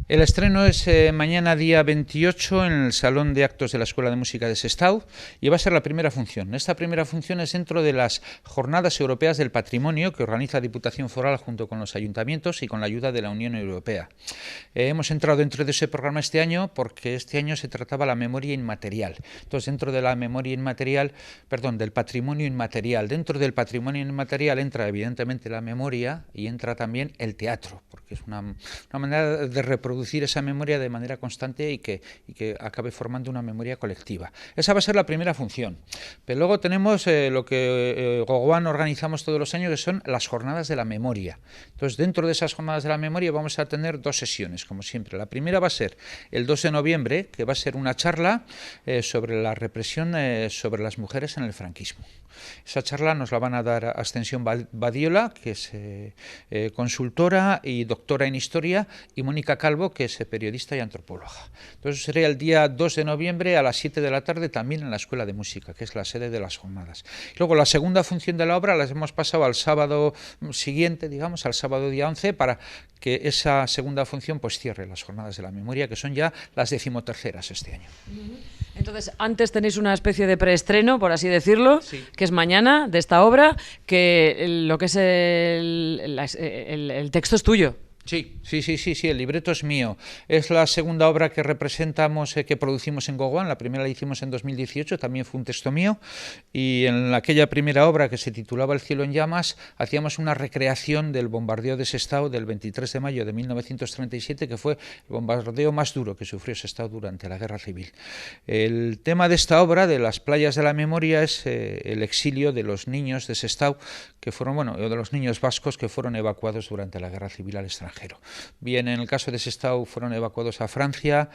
El estreno es mañana día 28 en el Salón de Actos de la Escuela de Música de Sestao y va a ser la primera función. Esta primera función es dentro de las Jornadas Europeas del Patrimonio que organiza Diputación Foral junto con los ayuntamientos y con la ayuda de la Unión Europea. Hemos entrado dentro de ese programa este año porque este año se trataba la memoria inmaterial. Entonces, dentro de la memoria inmaterial, del patrimonio inmaterial, dentro del patrimonio inmaterial entra evidentemente la memoria y entra también el teatro, porque es una manera de reproducir esa memoria de manera constante y que acabe formando una memoria colectiva. Esa va a ser la primera función. Pero luego tenemos lo que Gogoan organizamos todos los años, que son las jornadas de la memoria. Entonces, dentro de esas jornadas de la memoria vamos a tener dos sesiones, como siempre. La primera va a ser el 2 de noviembre, que va a ser una charla sobre la represión sobre las mujeres en el franquismo. Esa charla nos la van a dar Ascensión Badiola, que es consultora y doctora en historia, y Mónica Calvo, que es periodista y antropóloga. Entonces sería el día 2 de noviembre a las 7 de la tarde también en la Escuela de Música, que es la sede de las jornadas. Luego la segunda función de la obra las hemos pasado al sábado siguiente, digamos, al sábado día 11, para que esa segunda función pues cierre las jornadas de la memoria, que son ya las 13ª este año. Entonces, antes tenéis una especie de preestreno, por así decirlo, sí, que es mañana, de esta obra, que lo que es el texto es tuyo. Sí, el libreto es mío. Es la segunda obra que representamos, que producimos en Gogoan. La primera la hicimos en 2018, también fue un texto mío. Y en aquella primera obra, que se titulaba El cielo en llamas, hacíamos una recreación del bombardeo de Sestao del 23 de mayo de 1937, que fue el bombardeo más duro que sufrió Sestao durante la Guerra Civil. El tema de esta obra, de las playas de la memoria, es el exilio de los niños de Sestao, que fueron, de los niños vascos que fueron evacuados durante la Guerra Civil al extranjero. Bien, en el caso de Sestao fueron evacuados a Francia,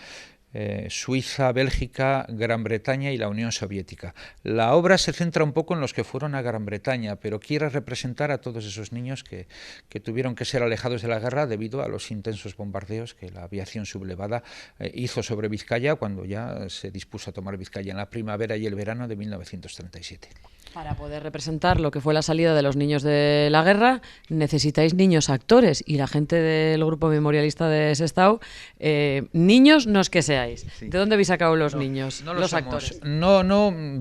Suiza, Bélgica, Gran Bretaña y la Unión Soviética. La obra se centra un poco en los que fueron a Gran Bretaña, pero quiere representar a todos esos niños que tuvieron que ser alejados de la guerra debido a los intensos bombardeos que la aviación sublevada hizo sobre Vizcaya cuando ya se dispuso a tomar Vizcaya en la primavera y el verano de 1937. Para poder representar lo que fue la salida de los niños de la guerra, necesitáis niños actores, y la gente del grupo memorialista de Sestao, niños no es que seáis. Sí. ¿De dónde habéis sacado los niños, los actores? No,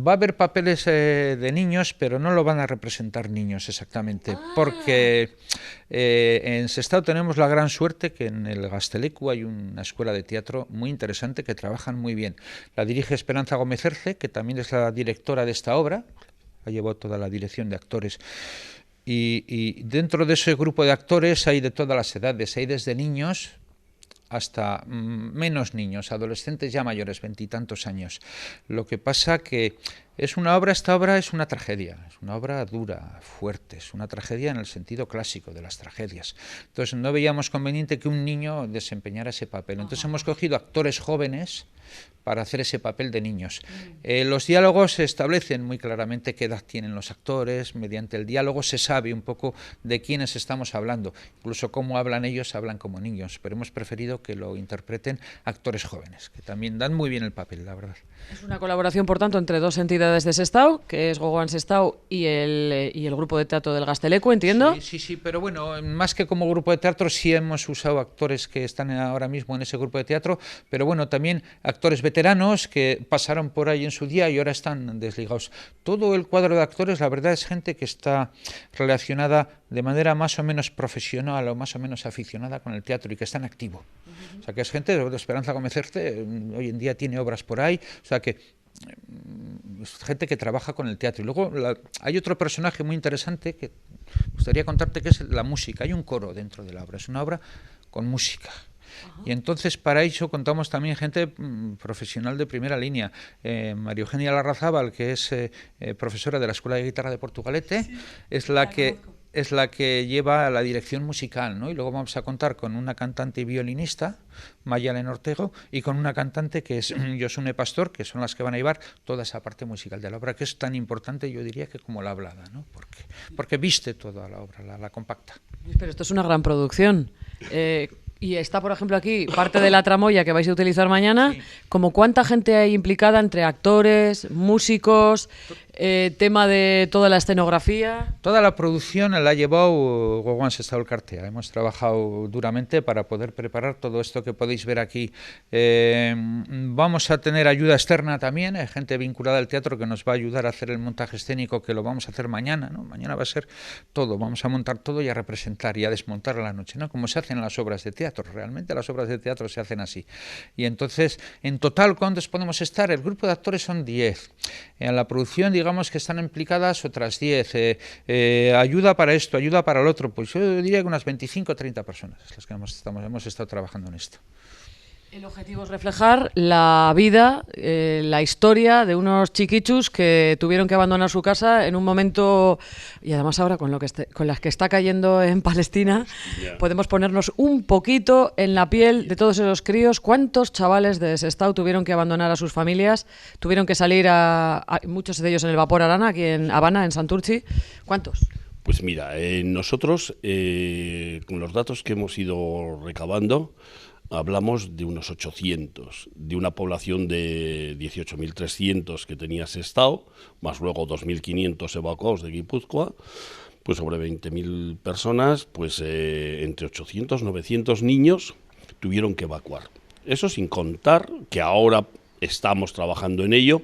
va a haber papeles de niños, pero no lo van a representar niños exactamente, porque en Sestao tenemos la gran suerte que en el Gazteleku hay una escuela de teatro muy interesante que trabajan muy bien. La dirige Esperanza Gómez Erce, que también es la directora de esta obra. Ha llevado toda la dirección de actores y dentro de ese grupo de actores hay de todas las edades, hay desde niños hasta menos niños, adolescentes ya mayores, 20 y tantos años. Lo que pasa que esta obra es una tragedia, es una obra dura, fuerte, es una tragedia en el sentido clásico de las tragedias. Entonces no veíamos conveniente que un niño desempeñara ese papel. Entonces hemos cogido actores jóvenes para hacer ese papel de niños. Los diálogos se establecen muy claramente qué edad tienen los actores, mediante el diálogo se sabe un poco de quiénes estamos hablando, incluso cómo hablan ellos, hablan como niños, pero hemos preferido que lo interpreten actores jóvenes, que también dan muy bien el papel, la verdad. Es una colaboración, por tanto, entre dos entidades de Sestao, que es Gogoan Sestao y el grupo de teatro del Gazteleku, entiendo. Sí, pero bueno, más que como grupo de teatro, sí hemos usado actores que están ahora mismo en ese grupo de teatro, pero bueno, también actores veteranos que pasaron por ahí en su día y ahora están desligados. Todo el cuadro de actores, la verdad, es gente que está relacionada de manera más o menos profesional o más o menos aficionada con el teatro y que está en activo. O sea, que es gente de Esperanza Gómez Erce, hoy en día tiene obras por ahí, o sea que es gente que trabaja con el teatro. Y luego hay otro personaje muy interesante que me gustaría contarte, que es la música. Hay un coro dentro de la obra, es una obra con música. Y entonces para eso contamos también gente profesional de primera línea. María Eugenia Larrazábal, que es profesora de la Escuela de Guitarra de Portugalete, sí, es la que lleva la dirección musical, ¿no? Y luego vamos a contar con una cantante y violinista, Mayalen Ortego, y con una cantante que es Josune Pastor, que son las que van a llevar toda esa parte musical de la obra, que es tan importante, yo diría, que como la hablada, ¿no? Porque viste toda la obra, la compacta. Pero esto es una gran producción. Y está, por ejemplo, aquí parte de la tramoya que vais a utilizar mañana. Sí. ¿Como cuánta gente hay implicada entre actores, músicos, tema de toda la escenografía. Toda la producción la ha llevado Gogoan Sestao Elkartea. Hemos trabajado duramente para poder preparar todo esto que podéis ver aquí. Vamos a tener ayuda externa también, gente vinculada al teatro que nos va a ayudar a hacer el montaje escénico, que lo vamos a hacer mañana, ¿no? Mañana va a ser todo, vamos a montar todo y a representar y a desmontar a la noche, ¿no? Como se hacen las obras de teatro. Realmente las obras de teatro se hacen así. Y entonces, en total, ¿cuántos podemos estar? El grupo de actores son 10. En la producción, digamos que están implicadas otras 10. Ayuda para esto, ayuda para el otro. Pues yo diría que unas 25 o 30 personas las que hemos estado trabajando en esto. El objetivo es reflejar la vida, la historia de unos chiquichus que tuvieron que abandonar su casa en un momento, y además ahora con las que está cayendo en Palestina, podemos ponernos un poquito en la piel de todos esos críos. ¿Cuántos chavales de Sestao tuvieron que abandonar a sus familias? Tuvieron que salir muchos de ellos en el vapor Arana, aquí en Habana, en Santurtzi. ¿Cuántos? Pues mira, nosotros, con los datos que hemos ido recabando, hablamos de unos 800, de una población de 18.300 que tenía Sestao, más luego 2.500 evacuados de Guipúzcoa, pues sobre 20.000 personas, pues entre 800 y 900 niños tuvieron que evacuar. Eso sin contar que ahora estamos trabajando en ello,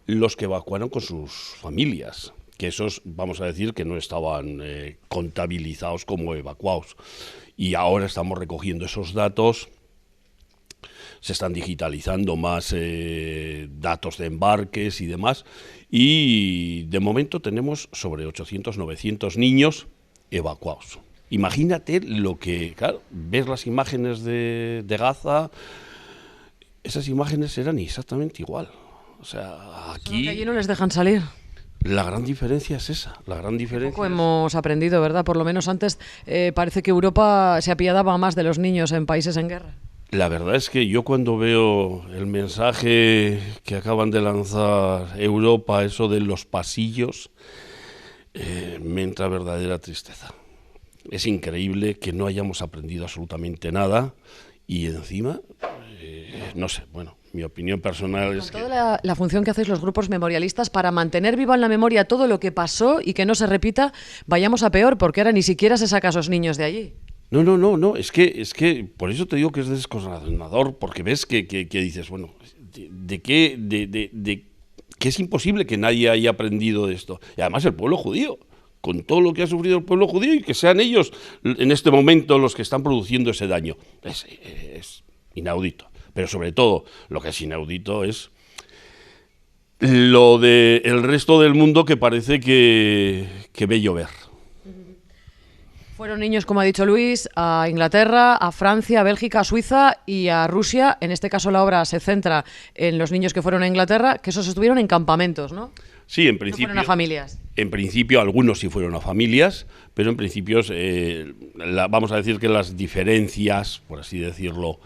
los que evacuaron con sus familias, que esos, vamos a decir, que no estaban contabilizados como evacuados. Y ahora estamos recogiendo esos datos. Se están digitalizando más datos de embarques y demás, y de momento tenemos sobre 800, 900 niños evacuados. Imagínate lo que, claro, ves las imágenes de Gaza, esas imágenes eran exactamente igual. O sea, aquí... Que allí no les dejan salir. La gran diferencia es esa, la gran diferencia. Poco hemos aprendido, ¿verdad? Por lo menos antes parece que Europa se apiadaba más de los niños en países en guerra. La verdad es que yo cuando veo el mensaje que acaban de lanzar Europa, eso de los pasillos, me entra verdadera tristeza. Es increíble que no hayamos aprendido absolutamente nada y encima, no sé, bueno, mi opinión personal es que... Toda la función que hacéis los grupos memorialistas para mantener viva en la memoria todo lo que pasó y que no se repita, vayamos a peor, porque ahora ni siquiera se saca a esos niños de allí. No, es que por eso te digo que es descorazonador, porque ves que dices, bueno, que es imposible que nadie haya aprendido de esto. Y además el pueblo judío, con todo lo que ha sufrido el pueblo judío, y que sean ellos en este momento los que están produciendo ese daño. Es inaudito. Pero sobre todo, lo que es inaudito es lo del resto del mundo que parece que ve llover. Fueron niños, como ha dicho Luis, a Inglaterra, a Francia, a Bélgica, a Suiza y a Rusia. En este caso la obra se centra en los niños que fueron a Inglaterra, que esos estuvieron en campamentos, ¿no? Sí, en principio. No fueron a familias. En principio algunos sí fueron a familias, pero en principio vamos a decir que las diferencias, por así decirlo,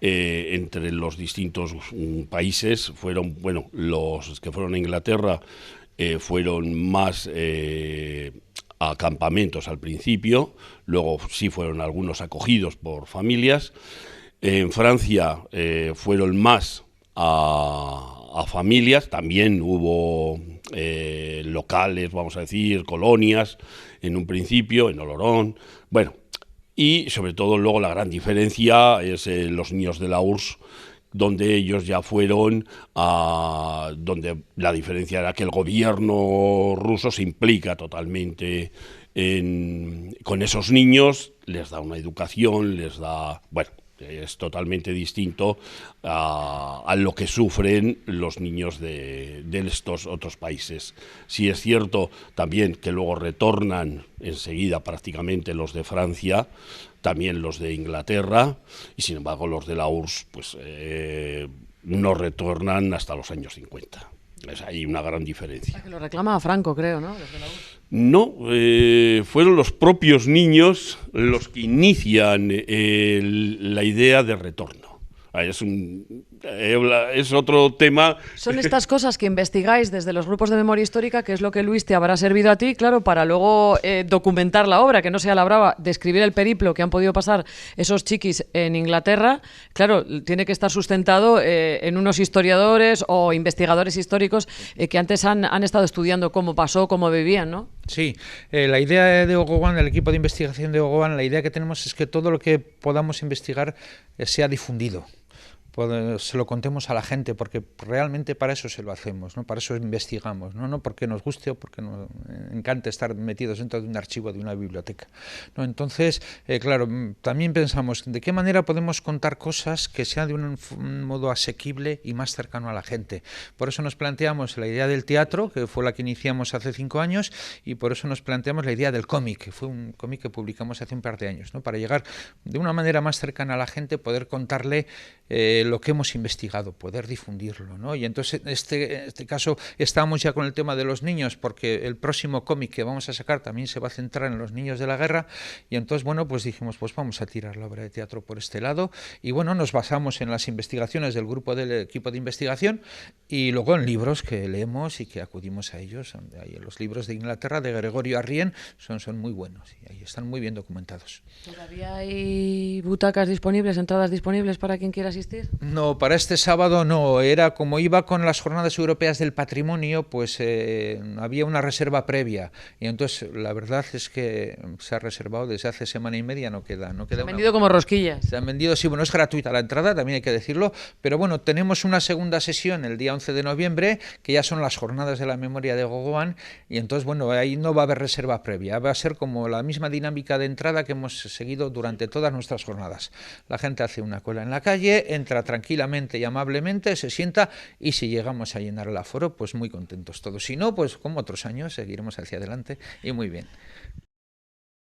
entre los distintos países fueron, bueno, los que fueron a Inglaterra fueron más... a campamentos al principio, luego sí fueron algunos acogidos por familias. En Francia fueron más a familias, también hubo locales, vamos a decir, colonias, en un principio, en Olorón, bueno, y sobre todo luego la gran diferencia es los niños de la URSS, donde ellos ya fueron donde la diferencia era que el gobierno ruso se implica totalmente con esos niños, les da una educación, les da... Bueno, es totalmente distinto a lo que sufren los niños de estos otros países. Sí es cierto también que luego retornan enseguida prácticamente los de Francia, también los de Inglaterra, y sin embargo los de la URSS pues, no retornan hasta los años 50. Hay una gran diferencia. Que lo reclama Franco, creo, ¿no? Los de la URSS. No, fueron los propios niños los que inician la idea de retorno. Es es otro tema. Son estas cosas que investigáis desde los grupos de memoria histórica, que es lo que, Luis, te habrá servido a ti, claro, para luego documentar la obra, que no sea la brava, describir el periplo que han podido pasar esos chiquis en Inglaterra. Claro, tiene que estar sustentado en unos historiadores o investigadores históricos que antes han estado estudiando cómo pasó, cómo vivían, ¿no? Sí, la idea de Ogowan, del equipo de investigación de Ogowan, la idea que tenemos es que todo lo que podamos investigar sea difundido. Se lo contemos a la gente, porque realmente para eso se lo hacemos, ¿no? Para eso investigamos, no porque nos guste o porque nos encante estar metidos dentro de un archivo de una biblioteca, ¿no? Entonces, claro, también pensamos de qué manera podemos contar cosas que sean de un modo asequible y más cercano a la gente. Por eso nos planteamos la idea del teatro, que fue la que iniciamos hace 5 años, y por eso nos planteamos la idea del cómic, que fue un cómic que publicamos hace un par de años, ¿no? Para llegar de una manera más cercana a la gente, poder contarle lo que hemos investigado, poder difundirlo, ¿no? Y entonces en este caso estamos ya con el tema de los niños, porque el próximo cómic que vamos a sacar también se va a centrar en los niños de la guerra, y entonces, bueno, pues dijimos, pues vamos a tirar la obra de teatro por este lado, y bueno, nos basamos en las investigaciones del grupo del equipo de investigación, y luego en libros que leemos y que acudimos a ellos. Los libros de Inglaterra, de Gregorio Arrien, son muy buenos, y ahí están muy bien documentados. ¿Todavía hay butacas disponibles, entradas disponibles para quien quiera asistir? No, para este sábado no. Era como iba con las Jornadas Europeas del Patrimonio, pues había una reserva previa. Y entonces la verdad es que se ha reservado desde hace semana y media, no queda. Se han vendido como rosquillas. Se han vendido, sí, bueno, es gratuita la entrada, también hay que decirlo, pero bueno, tenemos una segunda sesión el día 11 de noviembre, que ya son las Jornadas de la Memoria de Ogowan, y entonces, bueno, ahí no va a haber reserva previa, va a ser como la misma dinámica de entrada que hemos seguido durante todas nuestras jornadas. La gente hace una cola en la calle, entra tranquilamente y amablemente, se sienta, y si llegamos a llenar el aforo, pues muy contentos todos. Si no, pues como otros años, seguiremos hacia adelante y muy bien.